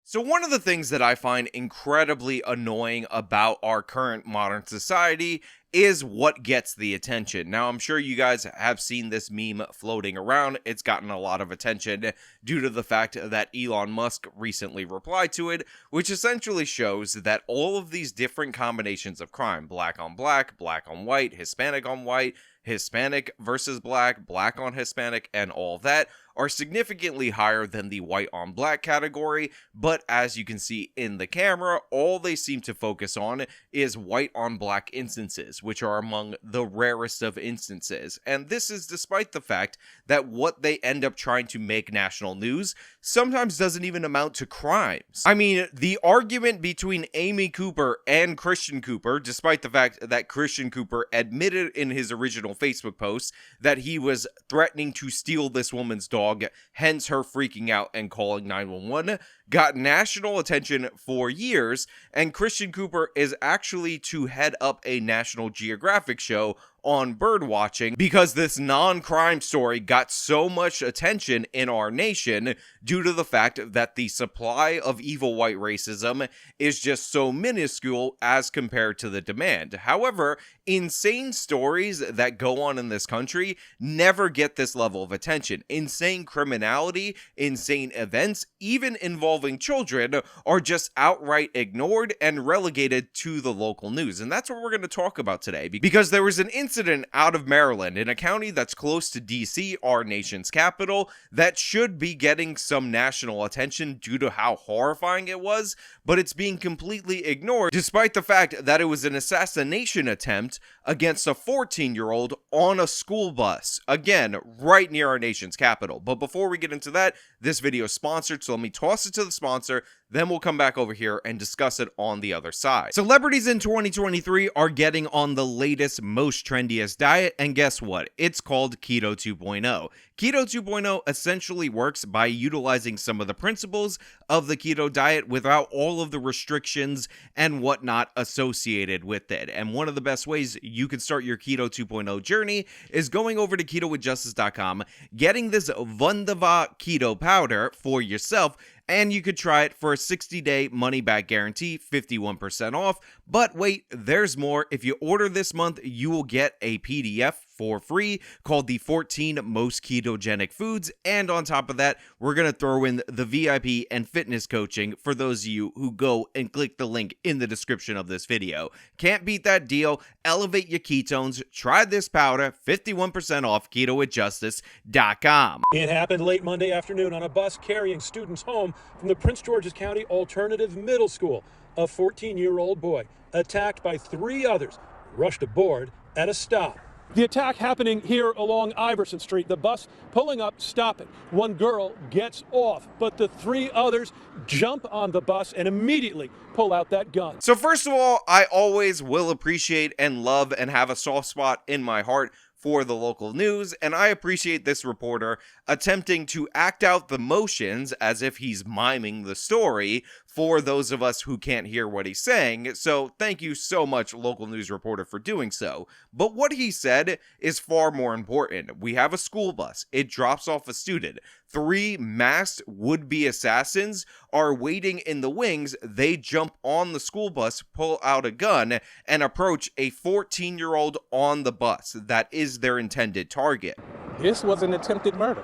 So one of the things that I find incredibly annoying about our current modern society is what gets the attention. Now, I'm sure you guys have seen this meme floating around. It's gotten a lot of attention due to the fact that Elon Musk recently replied to it, which essentially shows that all of these different combinations of crime, black on white, Hispanic versus black on Hispanic, and all that, are significantly higher than the white on black category, but as you can see in the camera, all they seem to focus on is white on black instances, which are among the rarest of instances. And this is despite the fact that what they end up trying to make national news sometimes doesn't even amount to crimes. I mean, the argument between Amy Cooper and Christian Cooper, despite the fact that Christian Cooper admitted in his original Facebook post that he was threatening to steal this woman's dog, hence her freaking out and calling 911, got national attention for years, and Christian Cooper is actually to head up a National Geographic show on bird watching because this non-crime story got so much attention in our nation due to the fact that the supply of evil white racism is just so minuscule as compared to the demand. However, insane stories that go on in this country never get this level of attention. Insane criminality, insane events, even involving children, are just outright ignored and relegated to the local news. And that's what we're going to talk about today, because there was an incident out of Maryland in a county that's close to DC, our nation's capital, that should be getting some national attention due to how horrifying it was, but it's being completely ignored despite the fact that it was an assassination attempt against a 14-year-old on a school bus. Again, right near our nation's capital. But before we get into that, this video is sponsored, so let me toss it to the sponsor, then we'll come back over here and discuss it on the other side. Celebrities in 2023 are getting on the latest, most trendiest diet, and guess what? It's called Keto 2.0. Keto 2.0 essentially works by utilizing some of the principles of the keto diet without all of the restrictions and whatnot associated with it. And one of the best ways you can start your Keto 2.0 journey is going over to ketowithjustice.com, getting this Wunderbar keto powder for yourself, and you could try it for a 60-day money-back guarantee, 51% off. But wait, there's more. If you order this month, you will get a PDF for free called the 14 Most Ketogenic Foods. And on top of that, we're going to throw in the VIP and fitness coaching for those of you who go and click the link in the description of this video. Can't beat that deal. Elevate your ketones. Try this powder, 51% off, ketowithjustice.com. It happened late Monday afternoon on a bus carrying students home from the Prince George's County Alternative Middle School. A 14-year-old boy, attacked by three others, rushed aboard at a stop. The attack happening here along Iverson Street. The bus pulling up, stopping. One girl gets off, but the three others jump on the bus and immediately pull out that gun. So first of all, I always will appreciate and love and have a soft spot in my heart for the local news, and I appreciate this reporter attempting to act out the motions as if he's miming the story for those of us who can't hear what he's saying. So thank you so much, local news reporter, for doing so. But what he said is far more important. We have a school bus. It drops off a student. Three masked would-be assassins are waiting in the wings. They jump on the school bus, pull out a gun, and approach a 14-year-old on the bus. That is their intended target. This was an attempted murder.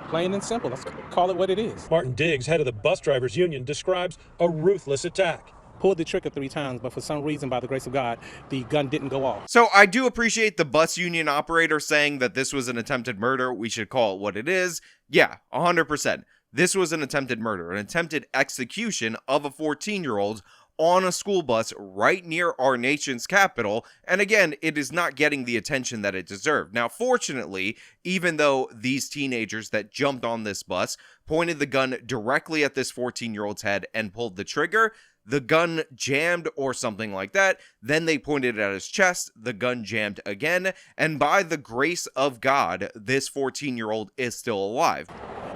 Plain and simple. Let's call it what it is. Martin Diggs, head of the Bus Drivers Union, describes a ruthless attack. Pulled the trigger 3 times, but for some reason, by the grace of God, the gun didn't go off. So I do appreciate the bus union operator saying that this was an attempted murder. We should call it what it is. Yeah, 100%. This was an attempted murder, an attempted execution of a 14-year-old on a school bus right near our nation's capital, and again, it is not getting the attention that it deserved. Now, fortunately, even though these teenagers that jumped on this bus pointed the gun directly at this 14-year-old's head and pulled the trigger, the gun jammed or something like that. Then they pointed it at his chest, the gun jammed again, and by the grace of God, this 14-year-old is still alive.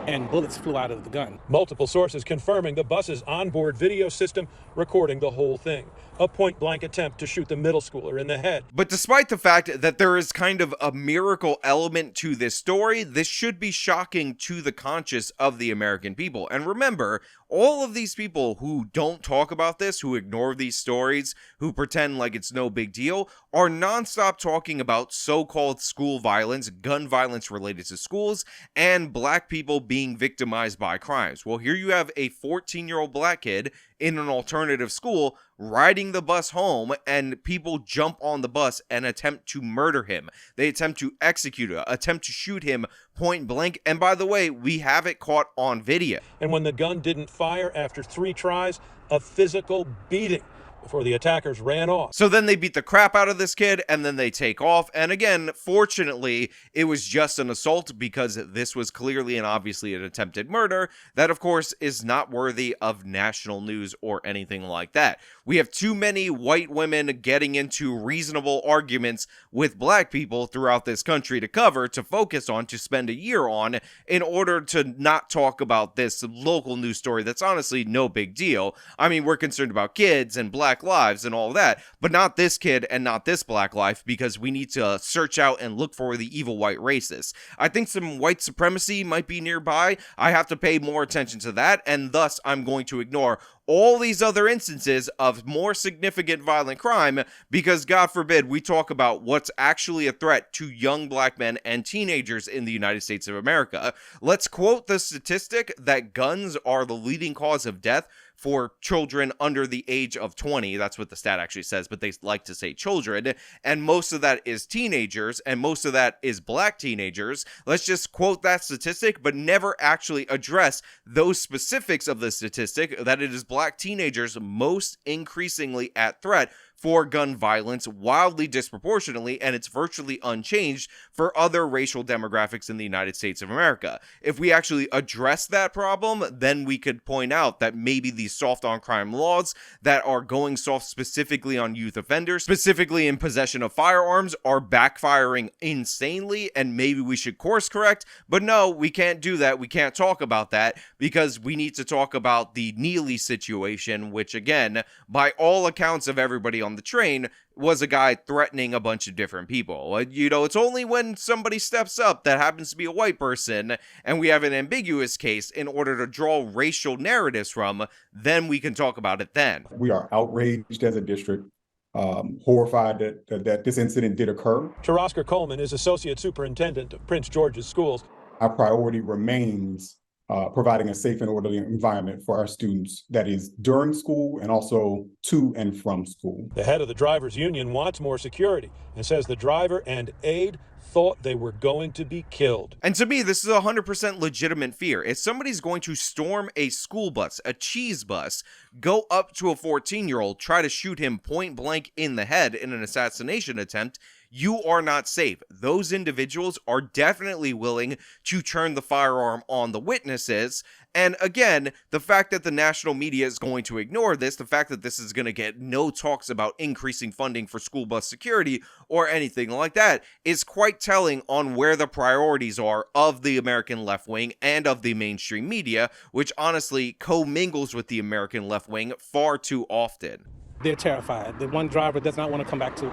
And bullets flew out of the gun. Multiple sources confirming the bus's onboard video system recording the whole thing. A point-blank attempt to shoot the middle schooler in the head. But despite the fact that there is kind of a miracle element to this story, this should be shocking to the conscience of the American people. And remember, All of these people who don't talk about this, who ignore these stories, who pretend like it's no big deal, are nonstop talking about so-called school violence, gun violence related to schools, and black people being victimized by crimes. Well, here you have a 14-year-old black kid in an alternative school riding the bus home, and people jump on the bus and attempt to murder him. They attempt to execute him, attempt to shoot him point blank. And by the way, we have it caught on video. And when the gun didn't fire after 3 tries, a physical beating before the attackers ran off. So then they beat the crap out of this kid, and then they take off. And again, fortunately, it was just an assault, because this was clearly and obviously an attempted murder that, of course, is not worthy of national news or anything like that. We have too many white women getting into reasonable arguments with black people throughout this country to cover, to focus on, to spend a year on, in order to not talk about this local news story that's honestly no big deal. I mean, we're concerned about kids and black lives and all that, but not this kid and not this black life, because we need to search out and look for the evil white racists. I think some white supremacy might be nearby. I have to pay more attention to that, and thus I'm going to ignore all these other instances of more significant violent crime, because God forbid we talk about what's actually a threat to young black men and teenagers in the United States of America. Let's quote the statistic that guns are the leading cause of death for children under the age of 20. That's what the stat actually says, but they like to say children, and most of that is teenagers, and most of that is black teenagers. Let's just quote that statistic, but never actually address those specifics of the statistic, that it is black teenagers most increasingly at threat for gun violence, wildly disproportionately, and it's virtually unchanged for other racial demographics in the United States of America. If we actually address that problem, then we could point out that maybe these soft on crime laws that are going soft specifically on youth offenders, specifically in possession of firearms, are backfiring insanely, and maybe we should course correct. But no, we can't do that. We can't talk about that, because we need to talk about the Neely situation, which again, by all accounts of everybody on the train, was a guy threatening a bunch of different people. You know, it's only when somebody steps up that happens to be a white person, and we have an ambiguous case in order to draw racial narratives from, then we can talk about it then. We are outraged as a district, horrified that this incident did occur. Oscar Coleman is Associate Superintendent of Prince George's Schools. Our priority remains providing a safe and orderly environment for our students, that is during school and also to and from school. The head of the drivers union wants more security and says the driver and aide thought they were going to be killed. And to me, this is a 100% legitimate fear. If somebody's going to storm a school bus, a cheese bus, go up to a 14-year-old, try to shoot him point blank in the head in an assassination attempt, you are not safe. Those individuals are definitely willing to turn the firearm on the witnesses. And again, the fact that the national media is going to ignore this, the fact that this is going to get no talks about increasing funding for school bus security or anything like that, is quite telling on where the priorities are of the American left wing and of the mainstream media, which honestly commingles with the American left wing far too often. They're terrified. The one driver doesn't want to come back to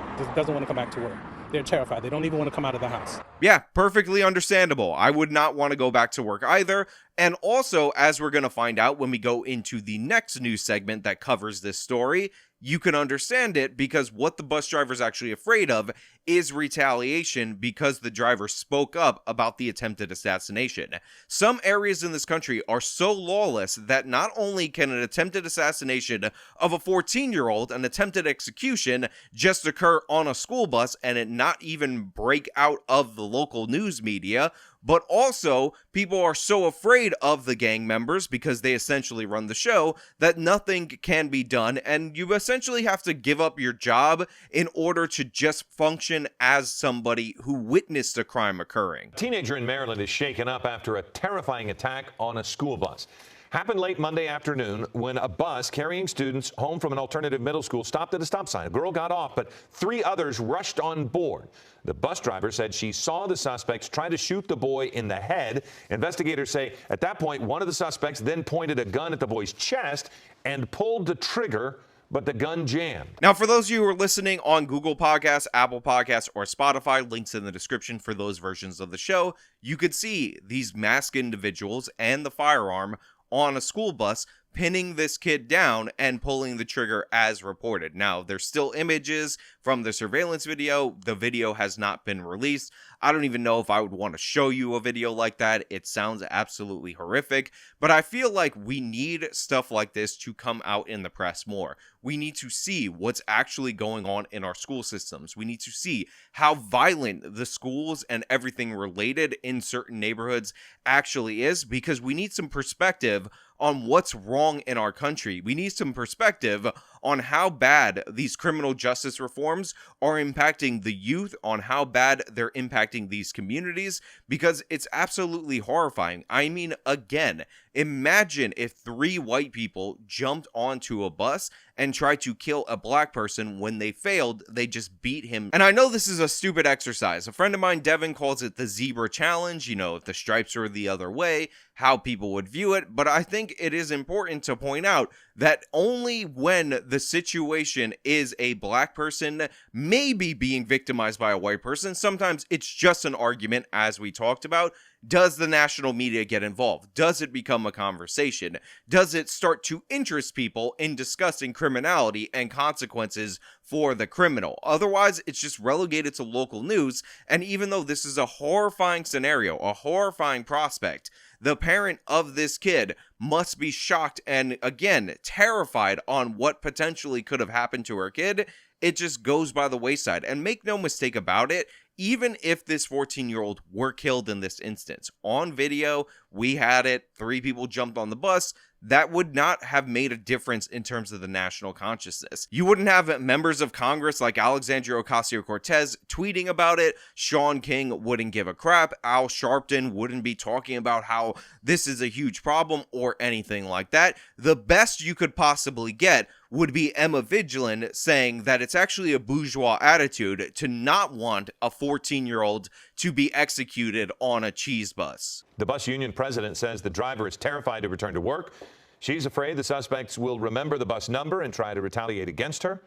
work. They're terrified. They don't even want to come out of the house. Yeah, perfectly understandable. I would not want to go back to work either. And also, as we're going to find out when we go into the next news segment that covers this story, you can understand it, because what the bus driver is actually afraid of is retaliation, because the driver spoke up about the attempted assassination. Some areas in this country are so lawless that not only can an attempted assassination of a 14-year-old, an attempted execution, just occur on a school bus and it not even break out of the local news media, but also people are so afraid of the gang members, because they essentially run the show, that nothing can be done, and you essentially have to give up your job in order to just function as somebody who witnessed a crime occurring. A teenager in Maryland is shaken up after a terrifying attack on a school bus. Happened late Monday afternoon when a bus carrying students home from an alternative middle school stopped at a stop sign. A girl got off, but 3 others rushed on board. The bus driver said she saw the suspects try to shoot the boy in the head. Investigators say at that point, one of the suspects then pointed a gun at the boy's chest and pulled the trigger, but the gun jammed. Now, for those of you who are listening on Google Podcasts, Apple Podcasts, or Spotify, links in the description for those versions of the show, you could see these masked individuals and the firearm on a school bus pinning this kid down and pulling the trigger as reported. Now, there's still images from the surveillance video. The video has not been released. I don't even know if I would want to show you a video like that. It sounds absolutely horrific, but I feel like we need stuff like this to come out in the press more. We need to see what's actually going on in our school systems. We need to see how violent the schools and everything related in certain neighborhoods actually is, because we need some perspective on what's wrong in our country. We need some perspective on how bad these criminal justice reforms are impacting the youth, on how bad they're impacting these communities, because it's absolutely horrifying. I mean, again, imagine if 3 white people jumped onto a bus and tried to kill a black person. When they failed, they just beat him. And I know this is a stupid exercise. A friend of mine, Devin, calls it the zebra challenge. You know, if the stripes were the other way, how people would view it. But I think it is important to point out that only when the situation is a black person maybe being victimized by a white person, sometimes it's just an argument, as we talked about, does the national media get involved? Does it become a conversation? Does it start to interest people in discussing criminality and consequences for the criminal? Otherwise, it's just relegated to local news. And even though this is a horrifying scenario, a horrifying prospect, the parent of this kid must be shocked and, again, terrified on what potentially could have happened to her kid. It just goes by the wayside. And make no mistake about it, even if this 14-year-old were killed in this instance, on video, we had it, 3 people jumped on the bus, that would not have made a difference in terms of the national consciousness. You wouldn't have members of Congress like Alexandria Ocasio-Cortez tweeting about it. Sean King wouldn't give a crap. Al Sharpton wouldn't be talking about how this is a huge problem or anything like that. The best you could possibly get would be Emma Vigilant saying that it's actually a bourgeois attitude to not want a 14-year-old to be executed on a cheese bus. The bus union president says the driver is terrified to return to work. She's afraid the suspects will remember the bus number and try to retaliate against her.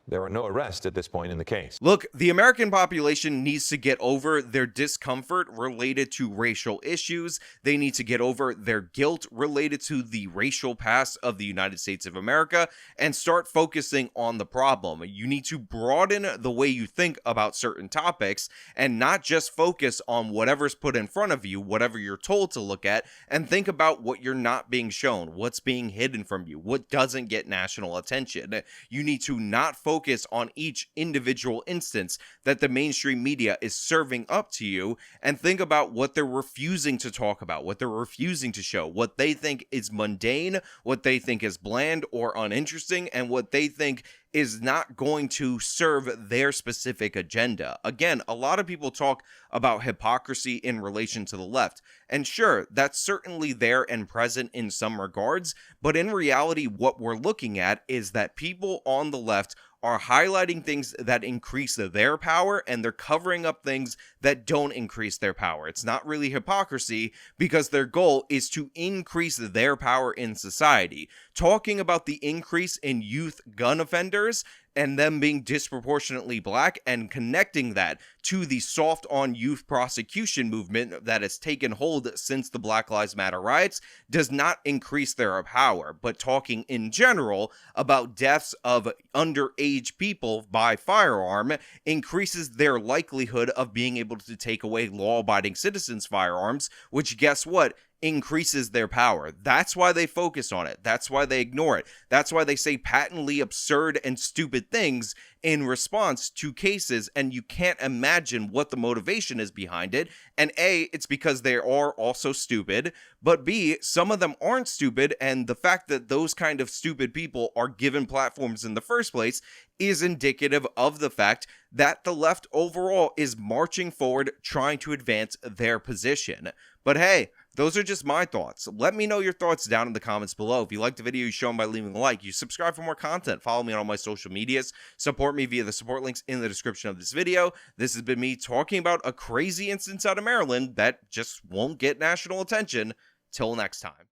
There are no arrests at this point in the case. Look, the American population needs to get over their discomfort related to racial issues. They need to get over their guilt related to the racial past of the United States of America and start focusing on the problem. You need to broaden the way you think about certain topics and not just focus on whatever's put in front of you, whatever you're told to look at, and think about what you're not being shown, what's being hidden from you, what doesn't get national attention. You need to not focus on each individual instance that the mainstream media is serving up to you and think about what they're refusing to talk about, what they're refusing to show, what they think is mundane, what they think is bland or uninteresting, and what they think is not going to serve their specific agenda. Again, a lot of people talk about hypocrisy in relation to the left. And sure, that's certainly there and present in some regards, but in reality, what we're looking at is that people on the left are highlighting things that increase their power, and they're covering up things that don't increase their power. It's not really hypocrisy because their goal is to increase their power in society. Talking about the increase in youth gun offenders and them being disproportionately black and connecting that to the soft on youth prosecution movement that has taken hold since the Black Lives Matter riots does not increase their power. But talking in general about deaths of underage people by firearm increases their likelihood of being able to take away law-abiding citizens' firearms, which, guess what, increases their power. That's why they focus on it. That's why they ignore it. That's why they say patently absurd and stupid things in response to cases, and you can't imagine what the motivation is behind it. And A, it's because they are also stupid, but B, some of them aren't stupid, and the fact that those kind of stupid people are given platforms in the first place is indicative of the fact that the left overall is marching forward trying to advance their position. But hey, those are just my thoughts. Let me know your thoughts down in the comments below. If you liked the video, you show them by leaving a like. You subscribe for more content. Follow me on all my social medias. Support me via the support links in the description of this video. This has been me talking about a crazy instance out of Maryland that just won't get national attention. Till next time.